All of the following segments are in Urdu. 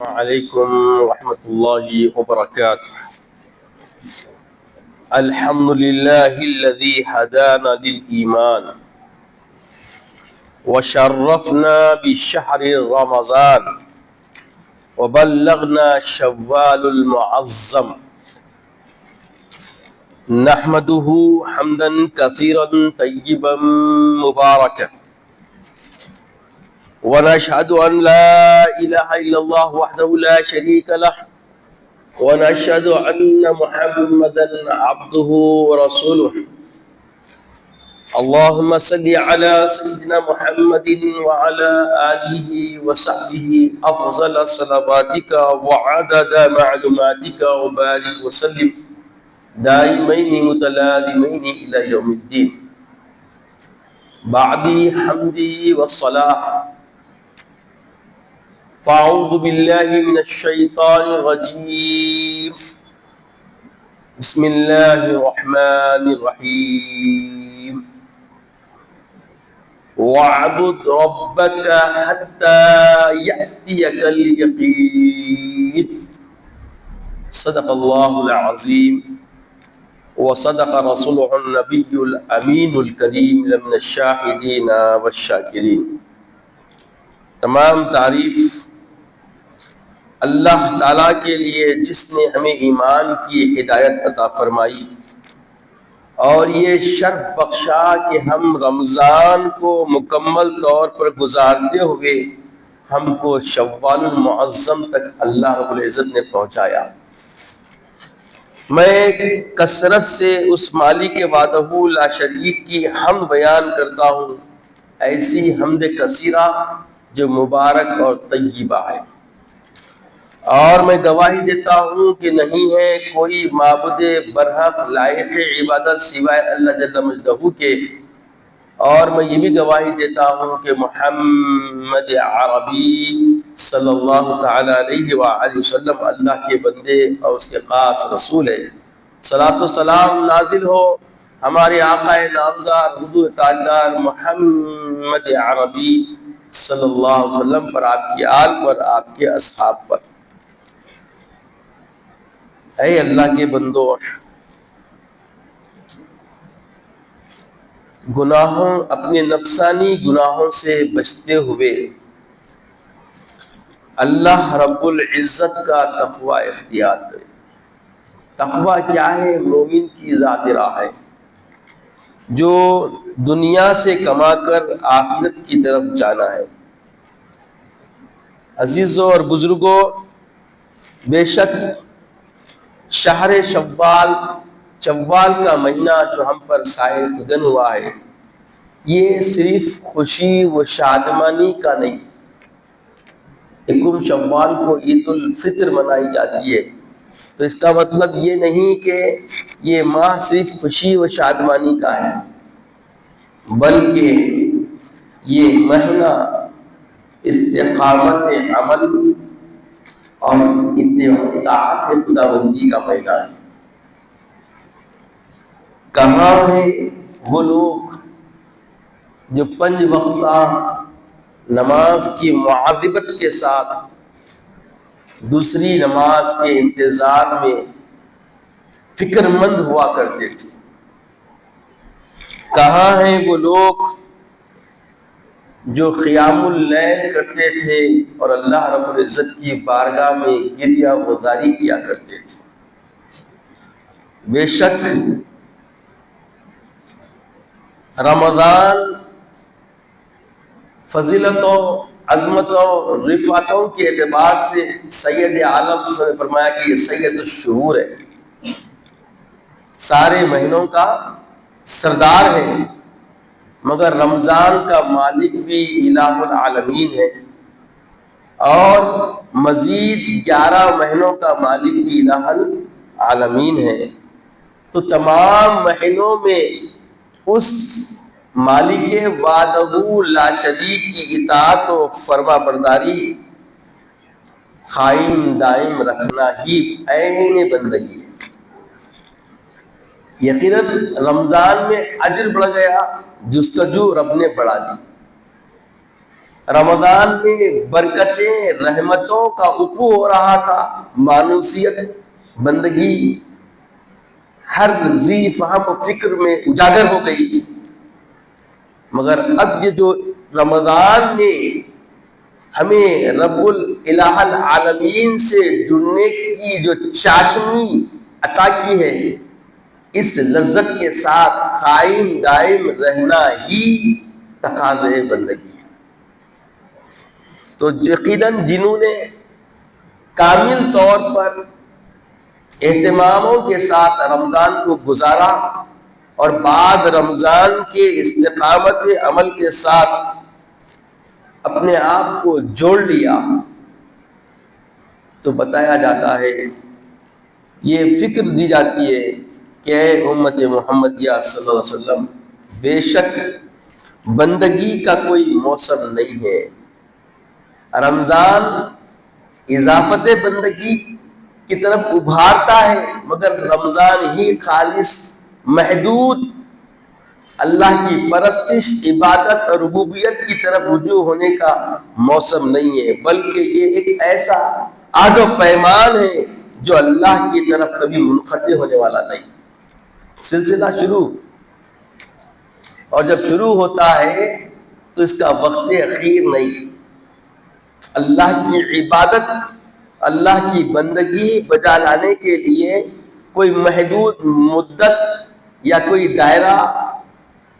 عليكم ورحمة الله وبركاته. الحمد لله الذي هدانا للإيمان وشرفنا بشهر رمضان وبلغنا شوال المعظم، نحمده حمدا كثيرا طيبا مباركا، ونشهد أن لا إله إلا الله وحده لا شريك له، ونشهد أن محمدا عبده ورسوله. اللهم صل على سيدنا محمد وعلى آله وصحبه أفضل صلواتك وعدد معلوماتك وبارك وسلم دائمين متلازمين إلى يوم الدين. بعد حمدي والصلاة، فأعوذ بالله من الشيطان الرجيم. بسم الله الرحمن الرحيم. واعبد ربك حتى يأتيك اليقين. صدق الله العظيم وصدق رسوله النبي الأمين الكريم من الشاهدين والشاکرین۔ تمام تعریف اللہ تعالیٰ کے لیے جس نے ہمیں ایمان کی ہدایت عطا فرمائی اور یہ شرف بخشا کہ ہم رمضان کو مکمل طور پر گزارتے ہوئے ہم کو شوال المعظم تک اللہ رب العزت نے پہنچایا۔ میں کثرت سے اس مالک وحدہ لا شریک کی حمد بیان کرتا ہوں، ایسی حمد کثیرہ جو مبارک اور طیبہ ہے، اور میں گواہی دیتا ہوں کہ نہیں ہے کوئی معبود برحق لائق عبادت سوائے اللہ جل مجدہ کے، اور میں یہ بھی گواہی دیتا ہوں کہ محمد عربی صلی اللہ تعالی علیہ وآلہ وسلم اللہ کے بندے اور اس کے خاص رسول ہے۔ صلاۃ و سلام نازل ہو ہمارے آقا نامدار حضور تاجدار محمد عربی صلی اللہ علیہ وسلم پر، آپ کی آل پر، آپ کے اصحاب پر۔ اے اللہ کے بندو، گناہوں، اپنے نفسانی گناہوں سے بچتے ہوئے اللہ رب العزت کا تقوی اختیار کرے۔ تقوی کیا ہے؟ مومن کی ذات راہ ہے جو دنیا سے کما کر آخرت کی طرف جانا ہے۔ عزیزوں اور بزرگوں، بے شک شہر شوال کا مہینہ جو ہم پر سائے فگن ہوا ہے، یہ صرف خوشی و شادمانی کا نہیں۔ یکم شوال کو عید الفطر منائی جاتی ہے، تو اس کا مطلب یہ نہیں کہ یہ ماہ صرف خوشی و شادمانی کا ہے، بلکہ یہ مہینہ استقامت عمل اور اطاعت خداوندی کا مہینہ ہے۔ کہاں ہیں وہ لوگ جو 5 وقتہ نماز کی مواظبت کے ساتھ دوسری نماز کے انتظار میں فکر مند ہوا کرتے تھے؟ کہاں ہیں وہ لوگ جو قیام اللیل کرتے تھے اور اللہ رب العزت کی بارگاہ میں گریہ گزاری کیا کرتے تھے؟ بے شک رمضان فضیلتوں، عظمتوں، رفعتوں کے اعتبار سے سید عالم صلی اللہ علیہ وسلم نے فرمایا کہ یہ سید الشہور ہے، سارے مہینوں کا سردار ہے، مگر رمضان کا مالک بھی الہ العالمین ہے، اور مزید 11 مہینوں کا مالک بھی الہ العالمین ہے۔ تو تمام مہینوں میں اس مالک وحدہ لا شریک کی اطاعت و فرما برداری قائم دائم رکھنا ہی عین بندگی ہے۔ یقیناً رمضان میں اجر بڑھ گیا، جستجو رب نے بڑھا دی۔ رمضان میں برکتیں رحمتوں کا عطو ہو رہا تھا، مانوسیت بندگی ہر ذی فہم و فکر میں اجاگر ہو گئی تھی۔ مگر اب یہ جو رمضان نے ہمیں رب الہ العالمین سے جڑنے کی جو چاشنی عطا کی ہے، اس لذت کے ساتھ قائم دائم رہنا ہی تقاضے بندگی ہے۔ تو یقیناً جنہوں نے کامل طور پر اہتماموں کے ساتھ رمضان کو گزارا اور بعد رمضان کے استقامت عمل کے ساتھ اپنے آپ کو جوڑ لیا، تو بتایا جاتا ہے، یہ فکر دی جاتی ہے کہ اے امت محمدیہ صلی اللہ علیہ وسلم، بے شک بندگی کا کوئی موسم نہیں ہے۔ رمضان اضافت بندگی کی طرف ابھارتا ہے، مگر رمضان ہی خالص محدود اللہ کی پرستش، عبادت اور ربوبیت کی طرف رجوع ہونے کا موسم نہیں ہے، بلکہ یہ ایک ایسا عہد و پیمان ہے جو اللہ کی طرف کبھی منقطع ہونے والا نہیں۔ سلسلہ شروع، اور جب شروع ہوتا ہے تو اس کا وقت اخیر نہیں۔ اللہ کی عبادت، اللہ کی بندگی بجا لانے کے لیے کوئی محدود مدت یا کوئی دائرہ،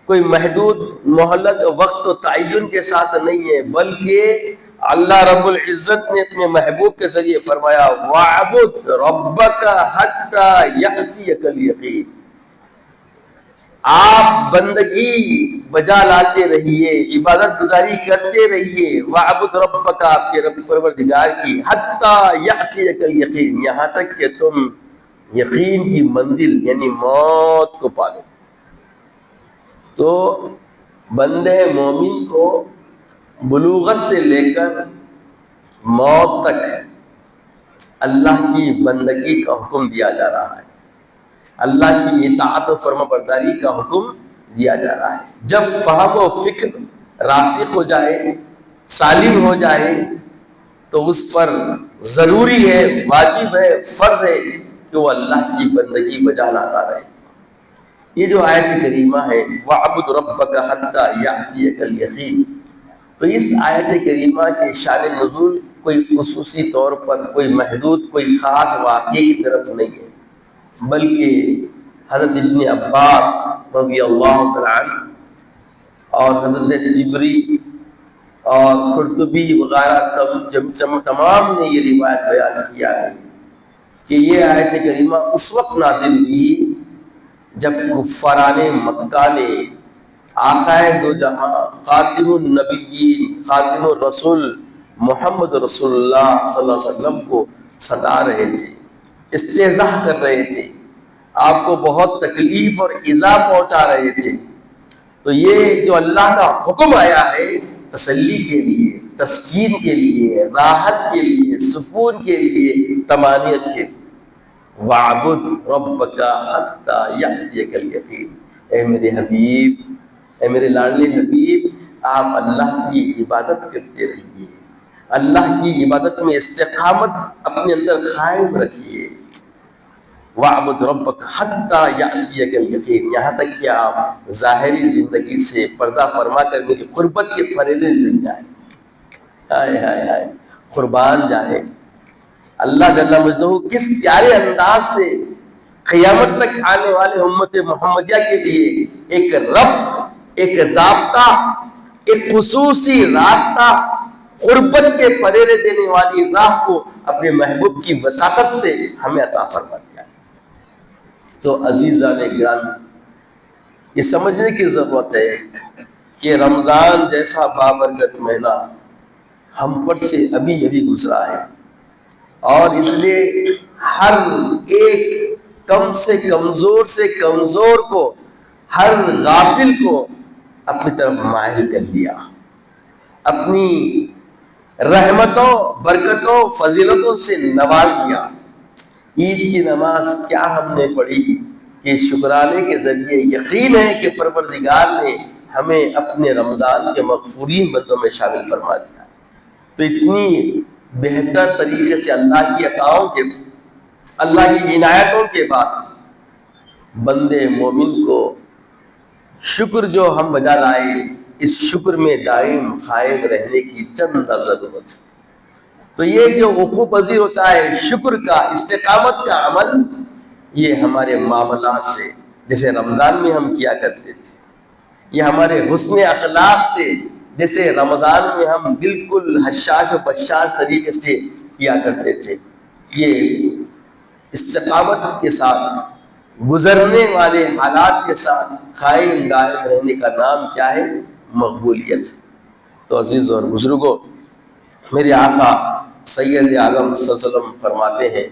کوئی محدود مہلت وقت و تعین کے ساتھ نہیں ہے، بلکہ اللہ رب العزت نے اپنے محبوب کے ذریعے فرمایا وَاعْبُدْ رَبَّكَ حَتَّى يَأْتِيَكَ الْيَقِينُ، آپ بندگی بجا لاتے رہیے، عبادت گزاری کرتے رہیے، وَاعْبُدْ رَبَّكَ، آپ کے رب پروردگار کی، حَتَّى يَأْتِيَكَ الْيَقِينُ، یہاں تک کہ تم یقین کی منزل یعنی موت کو پالو۔ تو بندے مومن کو بلوغت سے لے کر موت تک اللہ کی بندگی کا حکم دیا جا رہا ہے، اللہ کی اطاعت و فرما برداری کا حکم دیا جا رہا ہے۔ جب فہم و فکر راسخ ہو جائے، سالم ہو جائے، تو اس پر ضروری ہے، واجب ہے، فرض ہے کہ وہ اللہ کی بندگی بجا لاتا رہے۔ یہ جو آیت کریمہ ہے وَاعْبُدْ رَبَّكَ حَتَّى يَأْتِيَكَ الْيَقِينُ، تو اس آیت کریمہ کے شان نزول کوئی خصوصی طور پر، کوئی محدود، کوئی خاص واقعے کی طرف نہیں ہے، بلکہ حضرت ابن عباس رضی اللہ تعالیٰ عنہ اور حضرت جبری اور قرطبی وغیرہ تمام نے یہ روایت بیان کیا ہے کہ یہ آیت کریمہ اس وقت نازل ہوئی جب کفاران مکہ نے آقائے دو جہاں، خاتم النبیین، خاتم الرسول محمد رسول اللہ صلی اللہ علیہ وسلم کو ستا رہے تھے، استہزاء کر رہے تھے، آپ کو بہت تکلیف اور ایذا پہنچا رہے تھے۔ تو یہ جو اللہ کا حکم آیا ہے تسلی کے لیے، تسکین کے لیے، راحت کے لیے، سکون کے لیے، طمانینت کے لیے، وَاعْبُدْ رَبَّكَ حَتَّى يَأْتِيَكَ الْيَقِينُ، اے میرے حبیب، اے میرے لاڈلے حبیب، آپ اللہ کی عبادت کرتے رہیے، اللہ کی عبادت میں استقامت اپنے اندر قائم رکھیے۔ وَاعْبُدْ رَبَّكَ حَتَّى يَأْتِيَكَ الْيَقِينُ، یہاں تک کہ آپ ظاہری زندگی سے پردہ فرما کر میری قربت کے پھریرے لگ جائیں، ہائے ہائے ہائے، قربان جائیں۔ اللہ جل مجدہ کس پیارے انداز سے قیامت تک آنے والے امت محمدیہ کے لیے ایک ربط، ایک ضابطہ، ایک خصوصی راستہ، قربت کے پھریرے دینے والی راہ کو اپنے محبوب کی وساطت سے ہمیں عطا فرما دیا۔ تو عزیزان گرامی، یہ سمجھنے کی ضرورت ہے کہ رمضان جیسا بابرکت مہینہ ہم پر سے ابھی ابھی گزرا ہے، اور اس لیے ہر ایک کم سے کمزور کو، ہر غافل کو اپنی طرف مائل کر لیا، اپنی رحمتوں، برکتوں، فضیلتوں سے نواز دیا۔ عید کی نماز کیا ہم نے پڑھی کہ شکرانے کے ذریعے یقین ہے کہ پروردگار نے ہمیں اپنے رمضان کے مغفورین بندوں میں شامل فرما دیا۔ تو اتنی بہتر طریقے سے اللہ کی عطاؤں کے، اللہ کی عنایتوں کے بعد بندے مومن کو شکر جو ہم بجا لائے، اس شکر میں دائم قائم رہنے کی چند ضرورت ہے۔ تو یہ جو وقوع پذیر ہوتا ہے شکر کا، استقامت کا عمل، یہ ہمارے معاملات سے جیسے رمضان میں ہم کیا کرتے تھے، یہ ہمارے حسن اخلاق سے جیسے رمضان میں ہم بالکل حشاش و بشاش طریقے سے کیا کرتے تھے، یہ استقامت کے ساتھ گزرنے والے حالات کے ساتھ قائم دائم رہنے کا نام کیا ہے؟ مقبولیت ہے۔ تو عزیز اور بزرگوں، میرے آقا سید عالم صلی اللہ علیہ وسلم فرماتے ہیں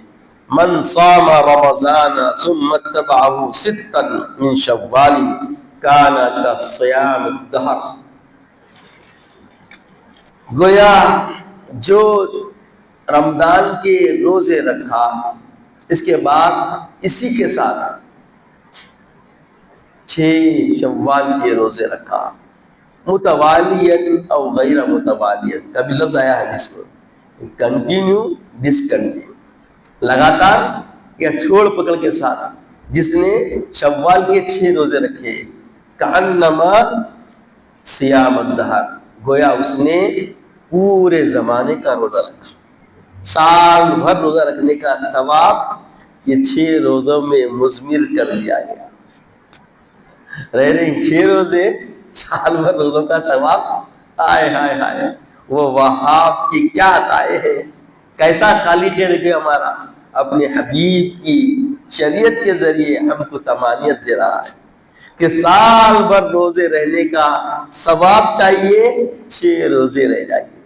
من صام رمضان ثم اتبعه ستا من شوال کان کصیام الدہر۔ گویا جو رمضان کے روزے رکھا، اس کے بعد اسی کے ساتھ 6 شوال کے روزے رکھا، متوالیاً او غیر متوالیاً، کبھی لفظ آیا ہے جس میں کنٹینیو ڈسکنٹینیو، لگاتار یا چھوڑ پکڑ کے ساتھ، جس نے شوال کے 6 روزے رکھے کأنما صیام الدہر، گویا اس نے پورے زمانے کا روزہ رکھا، سال بھر روزہ رکھنے کا ثواب یہ 6 روزوں میں مضمر کر دیا گیا۔ رہ رہے 6 روزے، سال بھر روزوں کا ثواب، ہائے ہائے ہائے، وہ وہاب کی کیا عطائیں ہیں، کیسا خالق ہے جو ہمارا اپنے حبیب کی شریعت کے ذریعے ہم کو تمانیت دے رہا ہے کہ سال بھر روزے رہنے کا ثواب چاہیے، 6 روزے رہ جائیے۔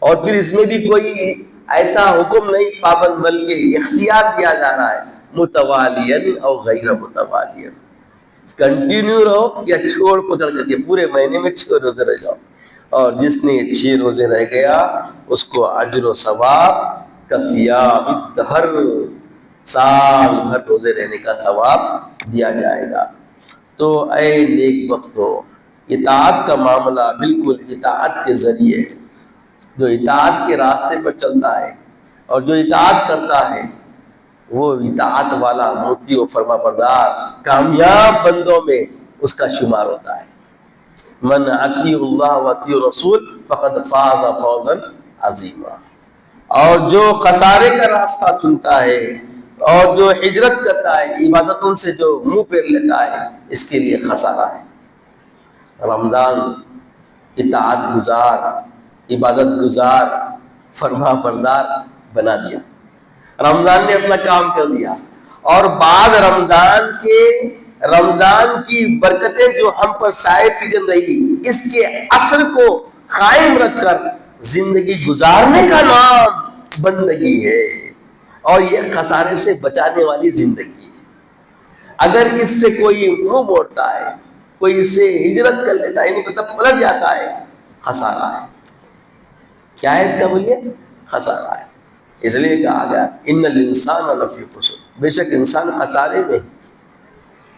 اور پھر اس میں بھی کوئی ایسا حکم نہیں پابند، بلکہ اختیار دیا جا رہا ہے متوالیاً اور غیر متوالیاً، کنٹینیو رہو یا چھوڑ پکڑ کر کے پورے مہینے میں 6 روزے رہ جاؤ، اور جس نے 6 روزے رہ گیا اس کو اجر و ثواب کصیام الدہر، سال بھر روزے رہنے کا ثواب دیا جائے گا۔ تو اے نیک بختو، اطاعت کا معاملہ بالکل اطاعت کے ذریعے، جو اطاعت کے راستے پر چلتا ہے اور جو اطاعت کرتا ہے وہ اطاعت والا مطیع و فرما بردار کامیاب بندوں میں اس کا شمار ہوتا ہے۔ من اطیع اللہ و اطیع الرسول فقد فاز فوزا عظیما۔ اور جو خسارے کا راستہ چنتا ہے اور جو ہجرت کرتا ہے، عبادتوں سے جو منہ پھیر لیتا ہے، اس کے لیے خسارہ ہے۔ رمضان اطاعت گزار، عبادت گزار، فرما بردار بنا دیا، رمضان نے اپنا کام کر دیا، اور بعد رمضان کی برکتیں جو ہم پر سائے فکر رہی، اس کے اثر کو قائم رکھ کر زندگی گزارنے کا نام بندگی ہے، اور یہ خسارے سے بچانے والی زندگی ہے۔ اگر اس سے کوئی منہ موڑتا ہے، کوئی اس سے ہجرت کر لیتا ہے، یعنی مطلب پلٹ جاتا ہے، خسارہ ہے۔ کیا ہے اس کا بولیے؟ خسارہ ہے۔ اس لیے کہا گیا ان الانسان لفی خسر، بے شک انسان خسارے میں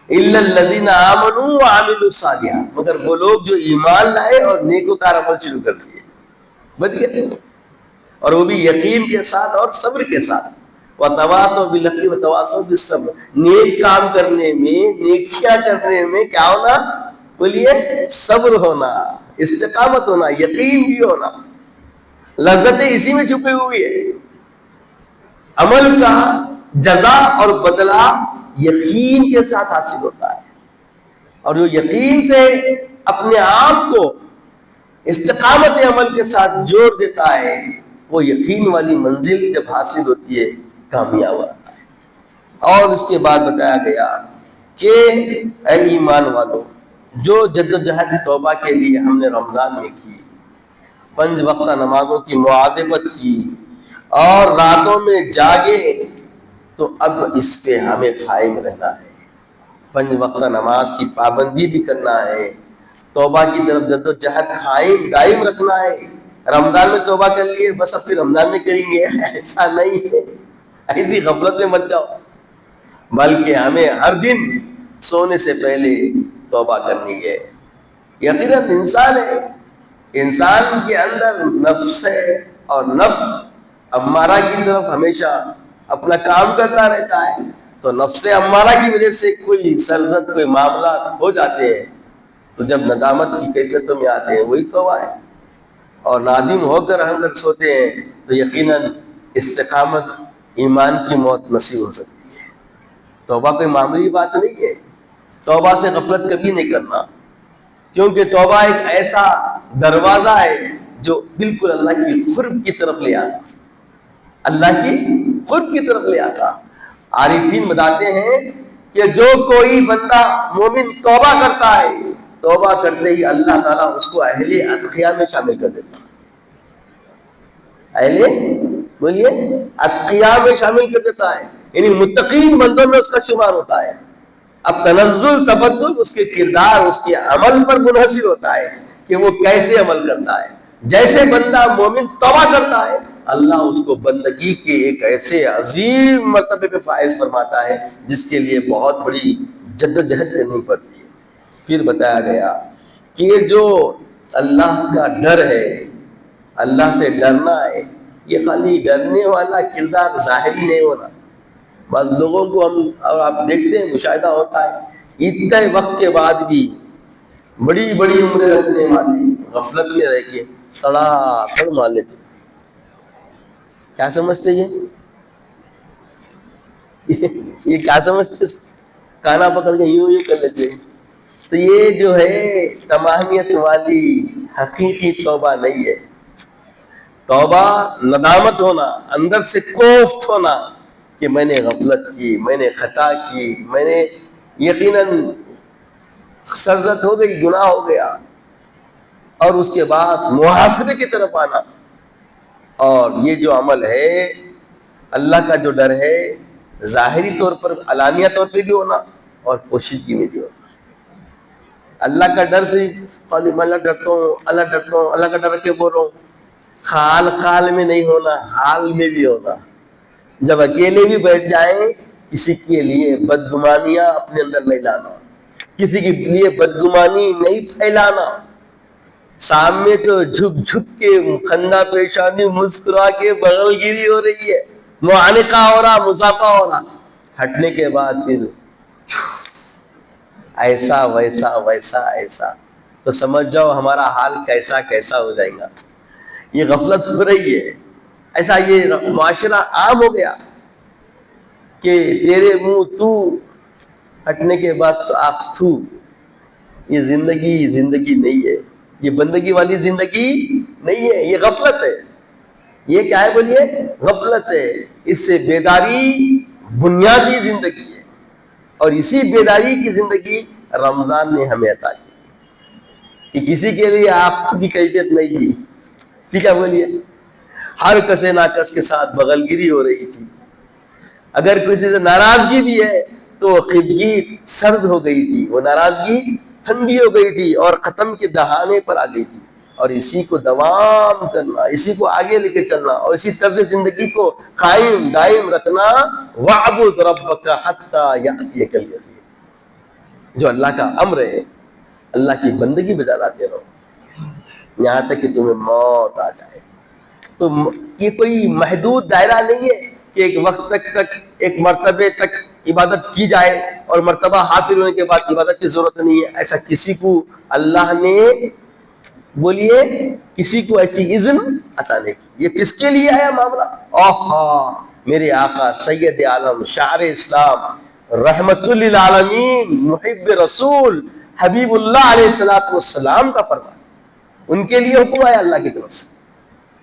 الا الذین آمنوا وعملوا الصالحات، مگر وہ لوگ جو ایمان لائے اور نیکوکار عمل شروع کر دیے، بچ گئے، اور وہ بھی یقین کے ساتھ اور صبر کے ساتھ۔ وتواصوا بالحق وتواصوا بالصبر، نیک کام کرنے میں، نیکیاں کرنے میں کیا ہونا؟ بولیے صبر ہونا، استقامت ہونا، یقین بھی ہونا، لذتیں اسی میں چھپی ہوئی ہے۔ عمل کا جزا اور بدلہ یقین کے ساتھ حاصل ہوتا ہے، اور جو یقین سے اپنے آپ کو استقامت عمل کے ساتھ جوڑ دیتا ہے، وہ یقین والی منزل جب حاصل ہوتی ہے کامیاب ہوتا ہے۔ اور اس کے بعد بتایا گیا کہ اے ایمان والو، جو جد و جہد توبہ کے لیے ہم نے رمضان میں کی، 5 وقتہ نمازوں کی مواظبت کی اور راتوں میں جاگے، تو اب اس پہ ہمیں قائم رہنا ہے، 5 وقتہ نماز کی پابندی بھی کرنا ہے، توبہ کی طرف جد و جہد قائم دائم رکھنا ہے۔ رمضان میں توبہ کر لیے بس اب پھر رمضان میں کریں گے، ایسا نہیں ہے، ایسی غفلت میں مت جاؤ، بلکہ ہمیں ہر دن سونے سے پہلے توبہ کرنی ہے، یقیناً انسان ہے، انسان کے اندر نفس ہے، اور نفس امارہ کی طرف ہمیشہ اپنا کام کرتا رہتا ہے. تو نفس امارہ کی وجہ سے کوئی سرزد، کوئی معاملات ہو جاتے ہیں، تو جب ندامت کی کیفیتوں میں آتے ہیں وہی توبہ ہے. اور نادم ہو کر ہم اگر سوتے ہیں تو یقیناً استقامت، ایمان کی موت نصیب ہو سکتی ہے. توبہ کوئی معمولی بات نہیں ہے. توبہ سے غفلت کبھی نہیں کرنا، کیونکہ توبہ ایک ایسا دروازہ ہے جو بالکل اللہ کی قرب کی طرف لے آتا، اللہ کی قرب کی طرف لے آتا. عارفین بتاتے ہیں کہ جو کوئی بندہ مومن توبہ کرتا ہے، توبہ کرتے ہی اللہ تعالیٰ اس کو اہل اتقیاء میں شامل کر دیتا ہے. اہل بولیے اتقیاء میں شامل کر دیتا ہے، یعنی متقین بندوں میں اس کا شمار ہوتا ہے. اب تنزل تبدل اس کے کردار، اس کے عمل پر منحصر ہوتا ہے کہ وہ کیسے عمل کرتا ہے. جیسے بندہ مومن توبہ کرتا ہے، اللہ اس کو بندگی کے ایک ایسے عظیم مرتبے پہ فائز فرماتا ہے جس کے لیے بہت بڑی جدوجہد کرنی پڑتی ہے. پھر بتایا گیا کہ جو اللہ کا ڈر ہے، اللہ سے ڈرنا ہے، یہ خالی ڈرنے والا کردار ظاہری نہیں ہونا. بعض لوگوں کو ہم اور آپ دیکھتے ہیں، مشاہدہ ہوتا ہے، اتنے وقت کے بعد بھی بڑی بڑی عمریں رکھنے والے غفلت میں رہ کے سڑا پڑ مار لیتے. کیا سمجھتے یہ کیا سمجھتے؟ کانا پکڑ کے یوں یوں کر لیتے. تو یہ جو ہے تمامیت والی حقیقی توبہ نہیں ہے. توبہ ندامت ہونا، اندر سے کوفت ہونا کہ میں نے غفلت کی، میں نے خطا کی، میں نے یقیناً سرزد ہو گئی، گناہ ہو گیا، اور اس کے بعد محاسبے کی طرف آنا. اور یہ جو عمل ہے، اللہ کا جو ڈر ہے، ظاہری طور پر علانیہ طور پہ بھی ہونا اور پوشیدگی میں بھی ہونا. اللہ کا ڈر سے خالی میں اللہ ڈرتا ہوں، اللہ ڈرتا ہوں، اللہ کا ڈر کے بول رہا ہوں. خال میں نہیں ہونا، حال میں بھی ہونا. جب اکیلے بھی بیٹھ جائیں، کسی کے لیے بدگمانیاں اپنے اندر نہیں لانا، کسی کے لیے بدگمانی نہیں پھیلانا. سامنے تو جھک جھک کے خندہ پیشانی مسکرا کے بغل گیری ہو رہی ہے، معانقہ ہو رہا، مصافحہ ہو رہا، ہٹنے کے بعد پھر ایسا ویسا ویسا ایسا، تو سمجھ جاؤ ہمارا حال کیسا کیسا ہو جائے گا. یہ غفلت ہو رہی ہے. ایسا یہ معاشرہ عام ہو گیا کہ تیرے منہ تو، ہٹنے کے بعد تو آپ تھو. یہ زندگی نہیں ہے، یہ بندگی والی زندگی نہیں ہے، یہ غفلت ہے. یہ کیا ہے بولیے؟ غفلت ہے. اس سے بیداری بنیادی زندگی ہے، اور اسی بیداری کی زندگی رمضان نے ہمیں عطا کی کہ کسی کے لیے آپ کی کیفیت نہیں تھی. ٹھیک ہے بولیے؟ ہر کسے ناکس کے ساتھ بغل گیری ہو رہی تھی. اگر کسی سے ناراضگی بھی ہے تو قبگی سرد ہو گئی تھی، وہ ناراضگی ٹھنڈی ہو گئی تھی اور ختم کے دہانے پر آ گئی تھی. اور اسی کو دوام کرنا، اسی کو آگے لے کے چلنا، اور اسی طرز زندگی کو قائم دائم رکھنا. وَاعْبُدْ رَبَّكَ حَتَّى يَأْتِيَكَ الْيَقِينُ. جو اللہ کا امر ہے، اللہ کی بندگی بجا لاتے رہو یہاں تک کہ تمہیں موت آ جائے. تو یہ کوئی محدود دائرہ نہیں ہے کہ ایک وقت تک ایک مرتبے تک عبادت کی جائے اور مرتبہ حاصل ہونے کے بعد عبادت کی ضرورت نہیں ہے. ایسا کسی کو اللہ نے بولیے کسی کو ایسی اذن عطا نہیں کی. یہ کس کے لیے ہے معاملہ؟ میرے آقا سید عالم شاعر اسلام رحمت للعالمین محب رسول حبیب اللہ علیہ السلام کا فرمان. ان کے لیے حکم آیا اللہ کی طرف سے.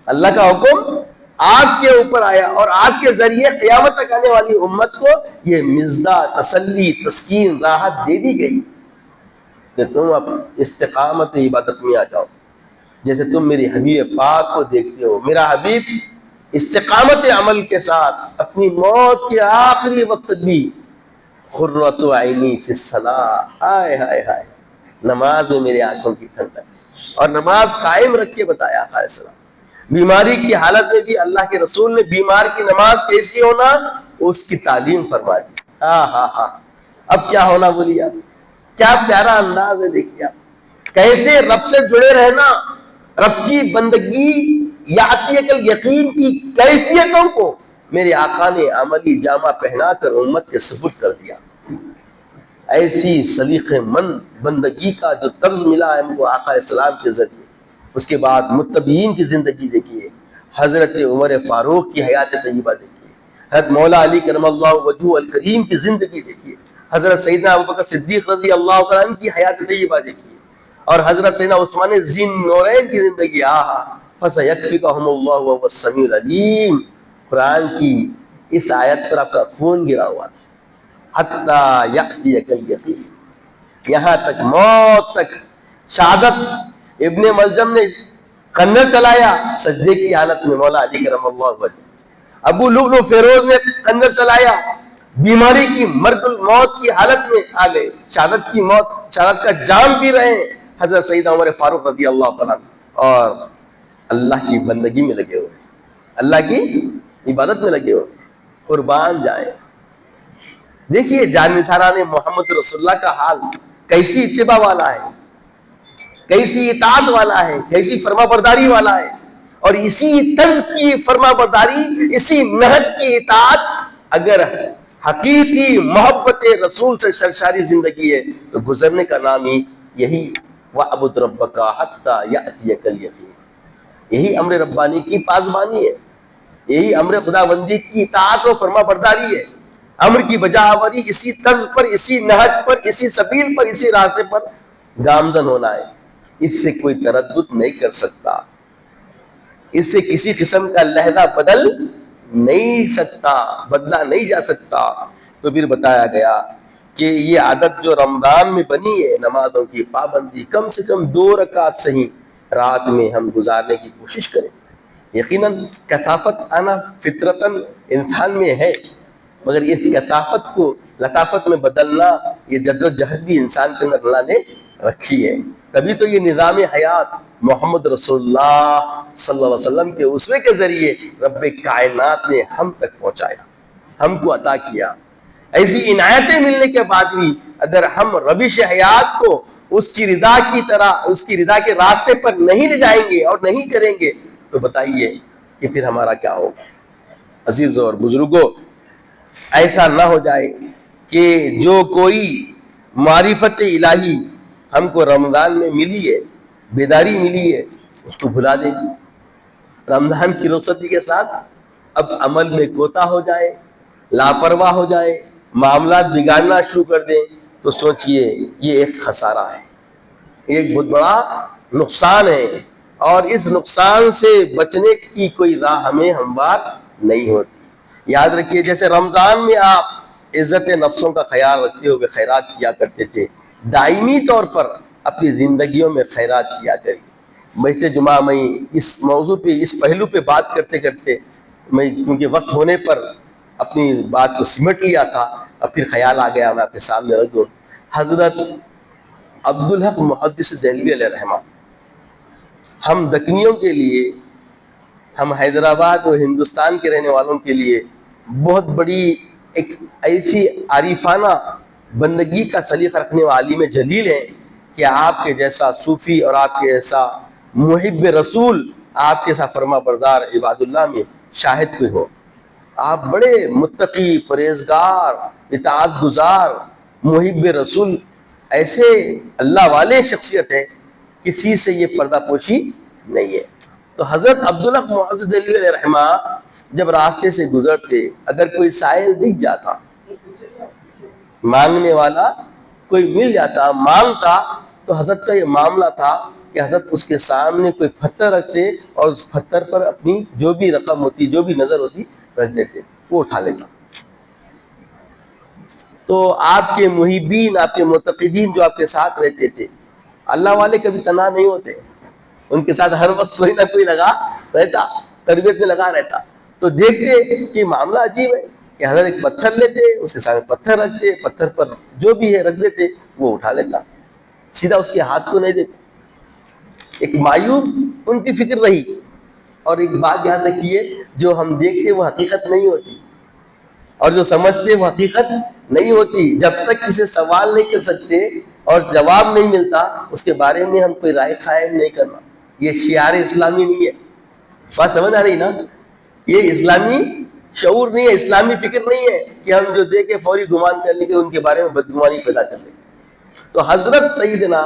اللہ کا حکم آپ کے اوپر آیا اور آپ کے ذریعے قیامت تک آنے والی امت کو یہ مزدہ، تسلی، تسکین، راحت دے دی گئی کہ تم اب استقامت عبادت میں آ جاؤ. جیسے تم میری حبیب پاک کو دیکھتے ہو، میرا حبیب استقامت عمل کے ساتھ اپنی موت کے آخری وقت بھی قرۃ عینی فی الصلاۃ، ہائے ہائے ہائے، نماز میں میری آنکھوں کی ٹھنڈک. اور نماز قائم رکھ کے بتایا آقا علیہ السلام. بیماری کی حالت میں بھی اللہ کے رسول نے بیمار کی نماز کیسی ہونا اس کی تعلیم فرما دی. اب کیا ہونا بولیے آپ؟ کیا پیارا انداز ہے، دیکھیے آپ. کیسے رب سے جڑے رہنا، رب کی بندگی یاتیک الیقین کی کیفیتوں کو میرے آقا نے عملی جامہ پہنا کر امت کے سپرد کر دیا۔ ایسی سلیقہ مند بندگی کا جو طرز ملا ہے ہم کو آقا السلام کے ذریعے، اس کے بعد متبعین کی زندگی دیکھیے، حضرت عمر فاروق کی حیات طیبہ دیکھیے، حضرت مولا علی کرم اللہ وجہہ الکریم کی زندگی دیکھیے، حضرت سیدنا ابوبکر صدیق رضی اللہ تعالیٰ عنہ کی حیات طیبہ دیکھیے، اور حضرت سیدنا عثمان ذی النورین کی زندگی۔ فَسَيَكْفِكَهُمُ اللَّهُ وَهُوَ السَّمِيعُ الْعَلِيمُ، قرآن کی اس آیت پر آپ کا خون گرا ہوا تھا۔ حَتَّى يَأْتِيَكَ الْيَقِينُ، یہاں تک موت تک۔ شہادت ابن ملجم نے خنجر چلایا سجدے کی حالت میں، مولا علی کرم اللہ وجہ۔ ابو لؤلؤ فیروز نے خنجر چلایا بیماری کی مرگ الموت کی حالت میں آ گئے، شہادت کی موت، شہادت کا جام پی رہے ہیں۔ حضرت سیدنا عمر فاروق رضی اللہ تعالیٰ اور اللہ کی بندگی میں لگے ہوئے، اللہ کی عبادت میں لگے ہوئے، قربان جائیں۔ دیکھیے جانثاران محمد رسول اللہ کا حال کیسی اتباع والا ہے، کیسی اطاعت والا ہے، کیسی فرما برداری والا ہے، اور اسی طرز کی فرما برداری، اسی نہج کی اطاعت اگر حقیقی محبت رسول سے سرشاری زندگی ہے تو گزرنے کا نام ہی یہی وَعْبُدْ رَبَّكَ حَتَّى يَأْتِيَكَ الْيَقِينُ، یہی امر ربانی کی پاسبانی ہے، یہی امر خدا بندی کی اطاعت و فرما برداری ہے۔ امر کی بجاوری اسی طرز پر، اسی نہج پر، اسی سبیل پر، اسی راستے پر گامزن ہونا ہے۔ اس سے کوئی تردد نہیں کر سکتا، اس سے کسی قسم کا لہجہ بدل نہیں سکتا، بدلا نہیں جا سکتا۔ تو پھر بتایا گیا کہ یہ عادت جو رمضان میں بنی ہے، نمازوں کی پابندی، کم سے کم 2 رکعت صحیح رات میں ہم گزارنے کی کوشش کریں۔ یقیناً کثافت آنا فطرتاً انسان میں ہے، مگر اس کثافت کو لطافت میں بدلنا، یہ جد و جہد بھی انسان کے اندر اللہ نے رکھی ہے۔ تبھی تو یہ نظام حیات محمد رسول اللہ صلی اللہ علیہ وسلم کے اسوے کے ذریعے رب کائنات نے ہم تک پہنچایا، ہم کو عطا کیا۔ ایسی عنایتیں ملنے کے بعد بھی اگر ہم روش حیات کو اس کی رضا کی طرح، اس کی رضا کے راستے پر نہیں لے جائیں گے اور نہیں کریں گے تو بتائیے کہ پھر ہمارا کیا ہوگا۔ عزیزوں اور بزرگوں، ایسا نہ ہو جائے کہ جو کوئی معرفت الہی ہم کو رمضان میں ملی ہے، بیداری ملی ہے، اس کو بھلا دیں۔ رمضان کی رخصتی کے ساتھ اب عمل میں کوتا ہو جائے، لاپرواہ ہو جائے، معاملات بگاڑنا شروع کر دیں تو سوچئے یہ ایک خسارہ ہے، ایک بہت بڑا نقصان ہے، اور اس نقصان سے بچنے کی کوئی راہ ہمیں ہموار نہیں ہوتی۔ یاد رکھیے جیسے رمضان میں آپ عزت نفسوں کا خیال رکھتے ہوئے خیرات کیا کرتے تھے، دائمی طور پر اپنی زندگیوں میں خیرات کیا کریے۔ مجلس جمعہ میں اس موضوع پہ، اس پہلو پہ بات کرتے کرتے میں کیونکہ وقت ہونے پر اپنی بات کو سمٹ لیا تھا، اب پھر خیال آ گیا میں آپ کے سامنے رکھ دوں۔ حضرت عبدالحق محدث دہلوی علیہ رحمہ، ہم دکنیوں کے لیے، ہم حیدرآباد اور ہندوستان کے رہنے والوں کے لیے بہت بڑی ایک ایسی عارفانہ بندگی کا سلیقہ رکھنے والے عالم جلیل ہیں کہ آپ کے جیسا صوفی اور آپ کے جیسا محب رسول، آپ کے جیسا فرما بردار عباد اللہ میں شاہد کوئی ہو۔ آپ بڑے متقی، پرہیزگار، اطاعت گزار، محب رسول، ایسے اللہ والے شخصیت ہے، کسی سے یہ پردہ پوشی نہیں ہے۔ تو حضرت عبدالحق محدث دہلوی علیہ رحمہ جب راستے سے گزرتے، اگر کوئی سائل دکھ جاتا، مانگنے والا کوئی مل جاتا، مانگتا، تو حضرت کا یہ معاملہ تھا کہ حضرت اس کے سامنے کوئی پتھر رکھتے اور اس پتھر پر اپنی جو بھی رقم ہوتی، جو بھی نظر ہوتی رکھ دیتے، وہ اٹھا لیتا۔ تو آپ کے محبین، آپ کے معتقدین جو آپ کے ساتھ رہتے تھے، اللہ والے کبھی تنہا نہیں ہوتے، ان کے ساتھ ہر وقت کوئی نہ کوئی لگا رہتا، تربیت میں لگا رہتا۔ تو دیکھتے کہ معاملہ عجیب ہے کہ حضرت ایک پتھر لیتے، اس کے سامنے پتھر رکھتے، پتھر پر جو بھی ہے رکھ دیتے، وہ اٹھا لیتا، سیدھا اس کے ہاتھ کو نہیں دیتے۔ ایک معیوب ان کی فکر رہی۔ اور ایک بات یاد رکھیے، جو ہم دیکھتے وہ حقیقت نہیں ہوتی، اور جو سمجھتے وہ حقیقت نہیں ہوتی. جب تک کسی سوال نہیں کر سکتے اور جواب نہیں ملتا اس کے بارے میں ہم کوئی رائے قائم نہیں کرنا. یہ شعار اسلامی نہیں ہے. بات سمجھ آ رہی نا؟ یہ اسلامی شعور نہیں ہے, اسلامی فکر نہیں ہے کہ ہم جو دیکھے فوری گمان کر لیں کہ ان کے بارے میں بدگمانی پیدا کر لیں. تو حضرت سیدنا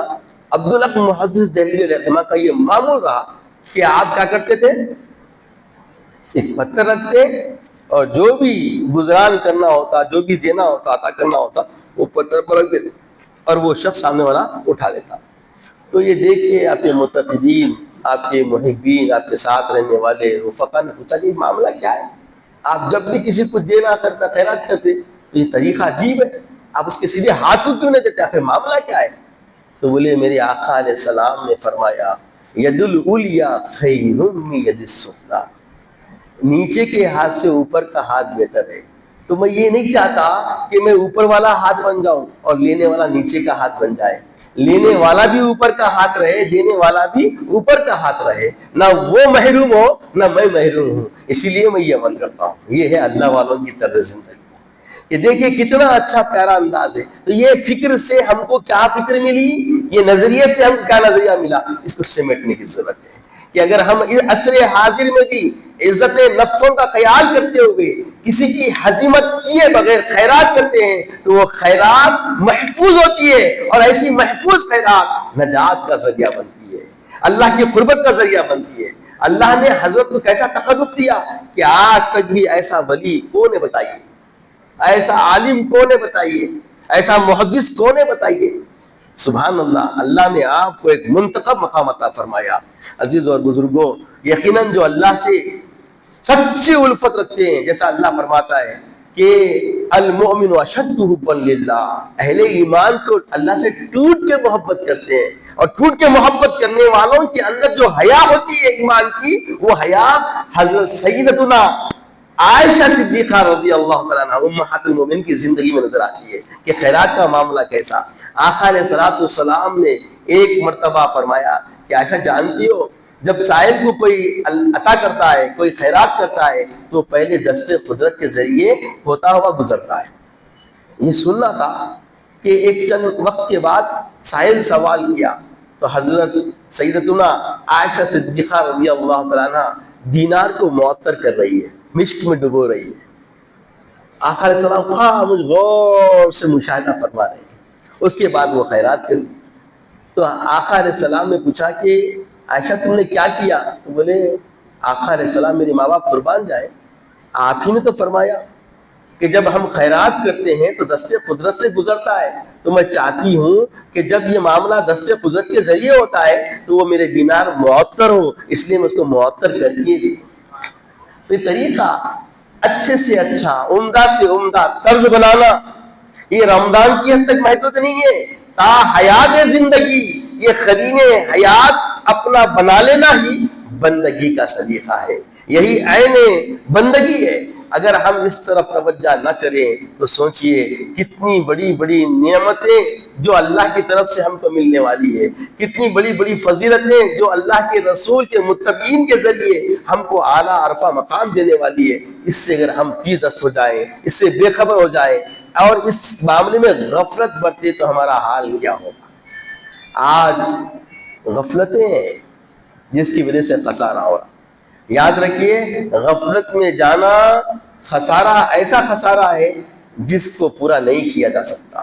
عبدالحق محدث دہلوی رحمہ کا یہ معمول رہا کہ آپ کیا کرتے تھے, ایک پتھر رکھتے اور جو بھی گزران کرنا ہوتا, جو بھی دینا ہوتا, عطا کرنا ہوتا, وہ پتھر پر رکھ دیتے اور وہ شخص سامنے والا اٹھا لیتا. تو یہ دیکھ کے آپ کے متقدین, آپ کے محبین, آپ کے ساتھ رہنے والے رفقا نے پوچھا کہ معاملہ کیا ہے؟ آپ جب بھی کسی کو دینا کرتا, خیرات کرتے تو یہ طریقہ عجیب ہے, آپ اس کے سیدھے ہاتھ کو کیوں نہیں دیتے؟ آخر معاملہ کیا ہے؟ تو بولے میرے آقا علیہ السلام نے فرمایا ید العلیٰ خیر من ید السفلیٰ, نیچے کے ہاتھ سے اوپر کا ہاتھ بہتر ہے. تو میں یہ نہیں چاہتا کہ میں اوپر والا ہاتھ بن جاؤں اور لینے والا نیچے کا ہاتھ بن جائے. لینے والا بھی اوپر کا ہاتھ رہے, دینے والا بھی اوپر کا ہاتھ رہے, نہ وہ محروم ہو نہ میں محروم ہوں. اسی لیے میں یہ عمل کرتا ہوں. یہ ہے اللہ والوں کی طرز زندگی کہ دیکھیں کتنا اچھا پیارا انداز ہے. تو یہ فکر سے ہم کو کیا فکر ملی, یہ نظریے سے ہم کو کیا نظریہ ملا, اس کو سمیٹنے کی ضرورت ہے کہ اگر ہم عصر حاضر میں بھی عزت نفسوں کا خیال کرتے ہوئے کسی کی ہزیمت کیے بغیر خیرات کرتے ہیں تو وہ خیرات محفوظ ہوتی ہے, اور ایسی محفوظ خیرات نجات کا ذریعہ بنتی ہے, اللہ کی قربت کا ذریعہ بنتی ہے. اللہ نے حضرت کو کیسا تقرب دیا کہ آج تک بھی ایسا ولی کون ہے بتائیے, ایسا عالم کون ہے بتائیے, ایسا محدث کون ہے بتائیے. سبحان اللہ, اللہ نے آپ کو ایک منتخب مقام عطا فرمایا. عزیز اور بزرگوں, یقیناً جو اللہ سے سچی الفت رکھتے ہیں, جیسا اللہ فرماتا ہے کہ المؤمن اشد حبا للہ, اہل ایمان تو اللہ سے ٹوٹ کے محبت کرتے ہیں, اور ٹوٹ کے محبت کرنے والوں کے اندر جو حیا ہوتی ہے ایمان کی, وہ حیا حضرت سیدتنا عائشہ صدیقہ رضی اللہ تعالیٰ عنہ امہات المومنین کی زندگی میں نظر آتی ہے کہ خیرات کا معاملہ کیسا. آقا علیہ الصلوۃ والسلام نے ایک مرتبہ فرمایا کہ عائشہ جانتی ہو, جب سائل کو کوئی عطا کرتا ہے, کوئی خیرات کرتا ہے, تو پہلے دست قدرت کے ذریعے ہوتا ہوا گزرتا ہے. یہ سننا تھا کہ ایک چند وقت کے بعد سائل سوال کیا تو حضرت سیدتنا عائشہ صدیقہ رضی اللہ تعالیٰ عنہ دینار کو معطر کر رہی ہے, مشک میں ڈبو رہی ہے. آقا علیہ السلام خاموش غور سے مشاہدہ فرما رہے ہیں. اس کے بعد وہ خیرات کر لی. تو آقا علیہ السلام نے پوچھا کہ عائشہ تم نے کیا کیا؟ تو بولے آقا علیہ السلام میرے ماں باپ قربان جائیں, آپ ہی نے تو فرمایا کہ جب ہم خیرات کرتے ہیں تو دست قدرت سے گزرتا ہے, تو میں چاہتی ہوں کہ جب یہ معاملہ دست قدرت کے ذریعے ہوتا ہے تو وہ میرے دینار معطر ہو, اس لیے میں اس کو معطر کر کے دوں. تو یہ طریقہ اچھے سے اچھا, عمدہ سے عمدہ طرز بنانا, یہ رمضان کی حد تک محدود نہیں ہے, تا حیات زندگی یہ قرین حیات اپنا بنا لینا ہی بندگی کا سلیقہ ہے. یہی عین بندگی ہے. اگر ہم اس طرف توجہ نہ کریں تو سوچئے کتنی بڑی بڑی نعمتیں جو اللہ کی طرف سے ہم کو ملنے والی ہے, کتنی بڑی بڑی فضیلتیں جو اللہ کے رسول کے متقین کے ذریعے ہم کو اعلیٰ عرفہ مقام دینے والی ہے. اس سے اگر ہم تیر دست ہو جائیں, اس سے بے خبر ہو جائیں اور اس معاملے میں غفلت برتے تو ہمارا حال کیا ہوگا. آج غفلتیں ہیں جس کی وجہ سے خسارہ ہو رہا. یاد رکھیے, غفلت میں جانا خسارہ, ایسا خسارہ ہے جس کو پورا نہیں کیا جا سکتا.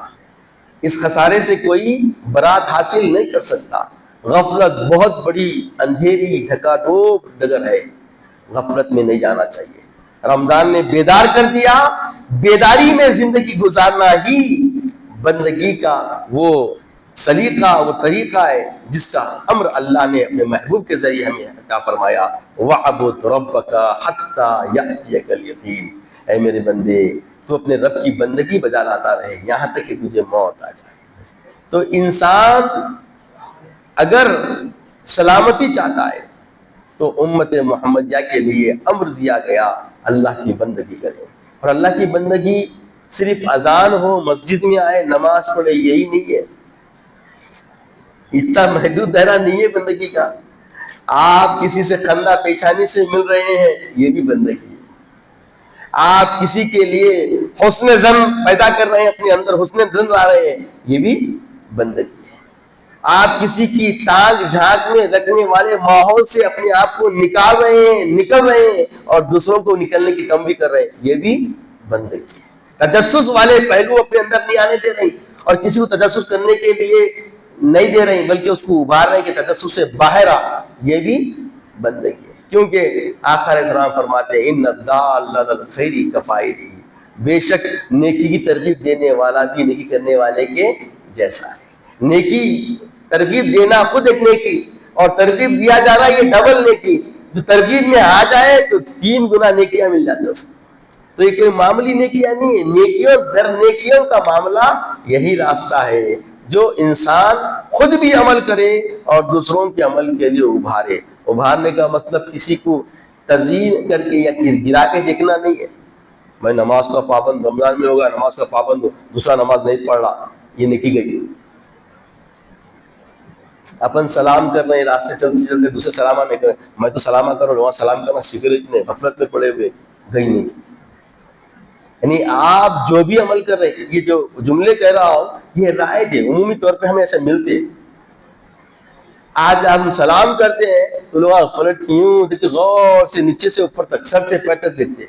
اس خسارے سے کوئی برات حاصل نہیں کر سکتا. غفلت بہت بڑی اندھیری ڈھکا ڈوب ڈگر ہے, غفلت میں نہیں جانا چاہیے. رمضان نے بیدار کر دیا, بیداری میں زندگی گزارنا ہی بندگی کا وہ سلیقہ, وہ طریقہ ہے جس کا امر اللہ نے اپنے محبوب کے ذریعے ہمیں عطا فرمایا. وَعْبُدْ رَبَّكَ حَتَّى يَأْتِيَكَ الْيَقِينُ, اے میرے بندے تو اپنے رب کی بندگی بجا لاتا رہے یہاں تک کہ تجھے موت آ جائے. تو انسان اگر سلامتی چاہتا ہے تو امت محمدیہ کے لیے امر دیا گیا اللہ کی بندگی کرے. اور اللہ کی بندگی صرف اذان ہو, مسجد میں آئے, نماز پڑھے, یہی نہیں ہے. اتنا محدود دائرہ نہیں ہے بندگی کا. آپ کسی سے خندہ پیشانی سے مل رہے ہیں, یہ بھی بندگی ہے. آپ کسی کے لیے حسن زن پیدا کر رہے ہیں، اپنے اندر حسن زن لا رہے ہیں، یہ بھی بندگی ہے۔ آپ کسی کی تانگ جھانک میں رکھنے والے ماحول سے اپنے آپ کو نکال رہے ہیں، نکل رہے ہیں، اور دوسروں کو نکلنے کی کم بھی کر رہے ہیں، یہ بھی بندگی ہے۔ تجسس والے پہلو اپنے اندر نہیں آنے دے رہے اور کسی کو تجسس کرنے کے لیے نہیں دے رہے، بلکہ اس کو ابھار رہے کہ تجسس سے باہر آ، یہ بھی بندگی ہے۔ کیونکہ آقا علیہ السلام فرماتے ہیں ان الدال علی الخیر کفاعلی، بے شک نیکی کی ترغیب دینے والا بھی نیکی کرنے والے کے جیسا ہے۔ نیکی ترغیب دینا خود ایک نیکی، اور ترغیب دیا جا رہا ہے یہ ڈبل نیکی، جو ترغیب میں آ جائے تو 3 گنا نیکیاں مل جاتی ہیں اس کو۔ تو یہ کوئی معمولی نیکیاں نہیں ہے، نیکیوں در نیکیوں کا معاملہ یہی راستہ ہے جو انسان خود بھی عمل کرے اور دوسروں کے عمل کے لیے ابھارے۔ ابھارنے کا مطلب کسی کو تزیین کر کے یا گرا کے دیکھنا نہیں ہے، میں نماز کا پابند، رمضان میں ہوگا نماز کا پابند ہو، دوسرا نماز نہیں پڑھ رہا، یہ نیکی گئی۔ اپن سلام کر رہے ہیں، راستے چلتے چلتے دوسرے سلامہ نہیں کر رہے، میں تو سلامہ کروں، وہاں سلام کرنا سیکھ رہے، اتنے غفلت میں پڑے ہوئے، گئی نہیں۔ یعنی آپ جو بھی عمل کر رہے ہیں، یہ جو جملے کہہ رہا ہوں یہ رائج ہے، عمومی طور پہ ہمیں ایسے ملتے ہیں۔ آج ہم سلام کرتے ہیں تو لوگ پلٹ یوں دیکھتے، غور سے نیچے سے اوپر تک، سر سے پیر تک دیکھتے،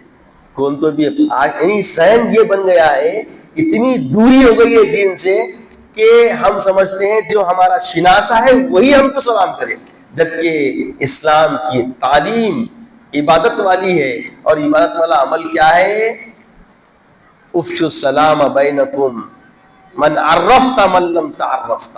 کون تو بھی آج یعنی سہم یہ بن گیا ہے، اتنی دوری ہو گئی ہے دین سے کہ ہم سمجھتے ہیں جو ہمارا شناسہ ہے وہی ہم کو سلام کرے، جبکہ اسلام کی تعلیم عبادت والی ہے، اور عبادت والا عمل کیا ہے؟ افشوا السلام بینکم من عرفت من لم تعرفت،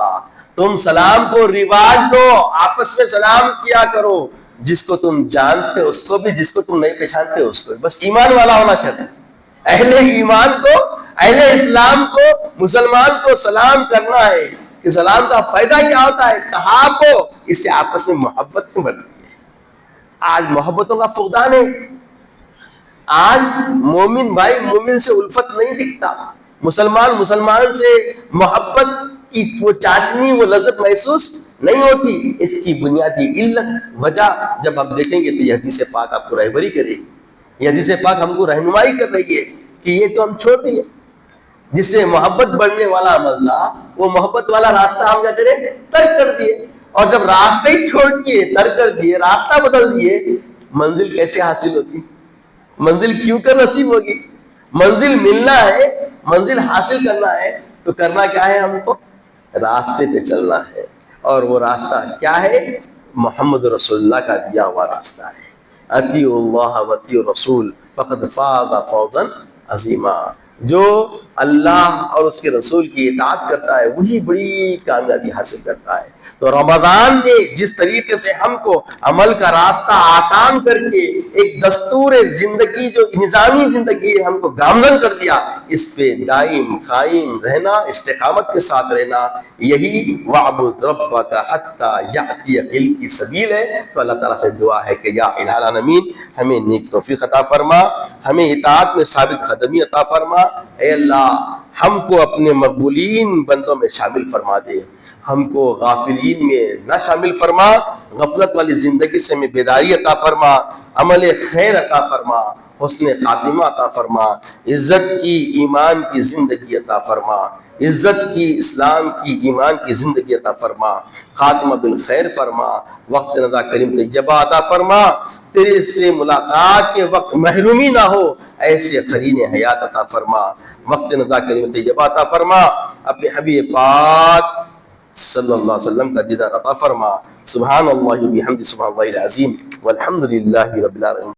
تم سلام کو رواج دو، آپس میں سلام کیا کرو، جس کو تم جانتے اس کو بھی، جس کو تم نہیں پہچانتے اس کو بھی، بس ایمان والا ہونا چاہیے۔ اہل ایمان کو، اہل اسلام کو، مسلمان کو سلام کرنا ہے کہ سلام کا فائدہ کیا ہوتا ہے؟ تحابو، اس سے آپس میں محبت بڑھتی ہے۔ آج محبتوں کا فقدان ہے، آج مومن بھائی مومن سے الفت نہیں دکھتا، مسلمان سے محبت کی وہ چاشنی، وہ لذت محسوس نہیں ہوتی۔ اس کی بنیادی علت، وجہ جب آپ دیکھیں گے تو یہ حدیث پاک آپ کو رہبری کرے گی، یہ حدیث پاک ہم کو رہنمائی کر رہی ہے کہ یہ تو ہم چھوڑ دیں، جس سے محبت بڑھنے والا عمل تھا، وہ محبت والا راستہ ہم کیا کریں؟ ترک کر دیے، اور جب راستے ہی چھوڑ دیے، ترک کر دیے، راستہ بدل دیے، منزل کیسے حاصل ہوگی؟ منزل کیوں کر نصیب ہوگی؟ منزل ملنا ہے، منزل حاصل کرنا ہے تو کرنا کیا ہے؟ ہم کو راستے پہ چلنا ہے، اور وہ راستہ کیا ہے؟ محمد رسول اللہ کا دیا ہوا راستہ ہے۔ اطیعوا اللہ واطیعوا الرسول فقد فاز فوزا عظیما، جو اللہ اور اس کے رسول کی اطاعت کرتا ہے وہی بڑی کامیابی حاصل کرتا ہے۔ تو رمضان نے جس طریقے سے ہم کو عمل کا راستہ آسان کر کے ایک دستور زندگی، جو نظامی زندگی ہے، ہم کو گامزن کر دیا، اس پہ دائم قائم رہنا، استقامت کے ساتھ رہنا، یہی وَاعْبُدْ رَبَّكَ حَتَّى يَأْتِيَكَ کی سبیل ہے۔ تو اللہ تعالیٰ سے دعا ہے کہ یا الہ العالمین ہمیں نیک توفیق عطا فرما، ہمیں اطاعت میں ثابت قدمی عطا فرما۔ اے اللہ ہم کو اپنے مقبولین بندوں میں شامل فرما دے، ہم کو غافلین میں نہ شامل فرما، غفلت والی زندگی سے ہمیں بیداری عطا فرما، عمل خیر عطا فرما، حسن خاتمہ عطا فرما، عزت کی ایمان کی زندگی عطا فرما، عزت کی اسلام کی ایمان کی زندگی عطا فرما، خاتمہ بالخیر فرما، وقت رضا کریم طیبہ عطا فرما، تیرے سے ملاقات کے وقت محرومی نہ ہو ایسے قرین حیات عطا فرما، وقت رضا کریم طیبہ عطا فرما، اپنے حبیب پاک صلی اللہ علیہ وسلم کا دیدار عطا فرما۔ سبحان اللہ و بحمدہ، سبحان اللہ العظیم، والحمد للہ رب العالمین۔